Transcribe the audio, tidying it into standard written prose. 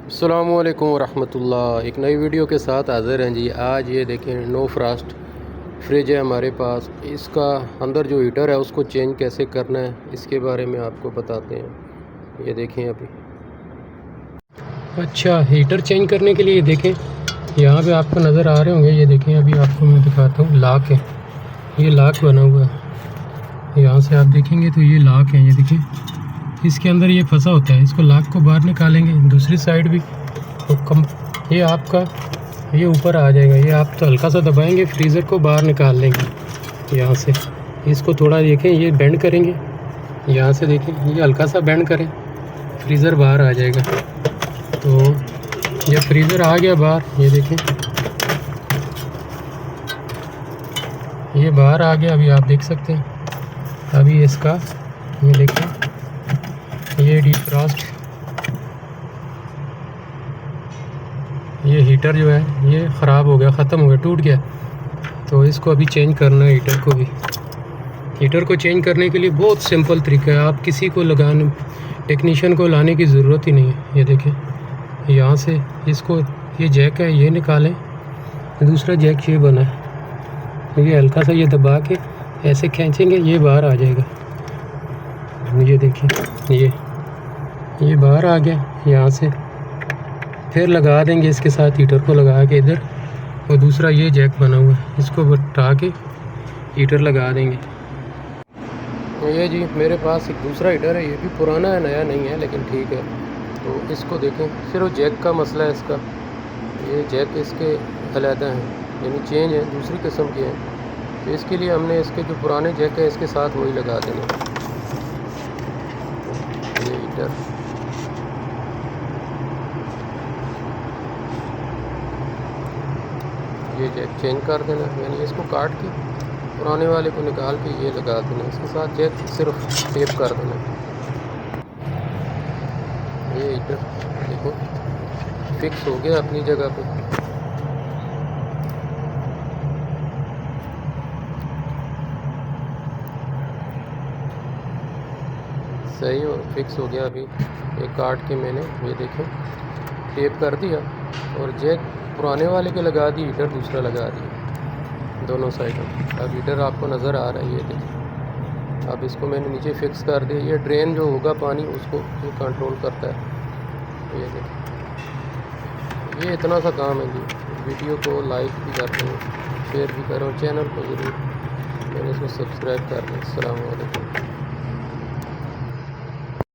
अस्सलामुअलैकुम वरहमतुल्लाह। एक नई वीडियो के साथ हाज़िर हैं जी। आज ये देखें, नो फ्रास्ट फ्रिज है हमारे पास। इसका अंदर जो हीटर है उसको चेंज कैसे करना है इसके बारे में आपको बताते हैं। ये देखें अभी। अच्छा, हीटर चेंज करने के लिए देखें, यहाँ पे आपको नज़र आ रहे होंगे। ये देखें, अभी आपको मैं दिखाता हूँ। लॉक है, ये लॉक बना हुआ है। यहाँ से आप देखेंगे तो ये लॉक है। ये देखें, इसके अंदर ये फंसा होता है। इसको लॉक को बाहर निकालेंगे, दूसरी साइड भी तो ये आपका ये ऊपर आ जाएगा। ये आप तो हल्का सा दबाएंगे, फ्रीज़र को बाहर निकाल लेंगे। यहाँ से इसको थोड़ा देखें, ये बेंड करेंगे। यहाँ से देखें, ये हल्का सा बेंड करें, फ्रीज़र बाहर आ जाएगा। तो ये फ्रीज़र आ गया बाहर। ये देखें, ये बाहर आ गया। अभी आप देख सकते हैं। अभी इसका ये देखें, ये डिफ्रॉस्ट, ये हीटर जो है ये ख़राब हो गया, ख़त्म हो गया, टूट गया। तो इसको अभी चेंज करना है हीटर को भी। हीटर को चेंज करने के लिए बहुत सिंपल तरीका है। आप किसी को लगाने, टेक्नीशियन को लाने की ज़रूरत ही नहीं है। ये देखें, यहाँ से इसको, ये जैक है, ये निकालें। दूसरा जैक ये बना है, ये हल्का सा ये दबा के ऐसे खींचेंगे, ये बाहर आ जाएगा। ये देखिए, ये बाहर आ गया। यहाँ से फिर लगा देंगे इसके साथ हीटर को लगा के इधर। और दूसरा ये जैक बना हुआ है, इसको हटा के हीटर लगा देंगे। ये जी मेरे पास एक दूसरा हीटर है। ये भी पुराना है, नया नहीं है, लेकिन ठीक है। तो इसको देखें, सिर्फ जैक का मसला है इसका। ये जैक इसके अलहदा हैं, यानी चेंज है, दूसरी किस्म के हैं। तो इसके लिए हमने इसके जो पुराने जैक है इसके साथ वही लगा देंगे। ये हीटर ये जैक चेंज कर देना, यानी इसको काट के पुराने वाले को निकाल के ये लगा देना। इसके साथ जैक सिर्फ टेप कर देना। ये हीटर देखो फिक्स हो गया अपनी जगह पे। सही और फिक्स हो गया। अभी ये काट के मैंने ये देखें टेप कर दिया और जैक पुराने वाले के लगा दी, हीटर दूसरा लगा दिया दोनों साइडों। अब हीटर आपको नज़र आ रहा है, ये देखिए। अब इसको मैंने नीचे फिक्स कर दिया। ये ड्रेन जो होगा पानी उसको ये कंट्रोल करता है। ये देखिए, ये इतना सा काम है जी। वीडियो को लाइक भी कर दें, शेयर भी करो, चैनल को ज़रूर मैंने इसको सब्सक्राइब कर दें। अस्सलाम वालेकुम।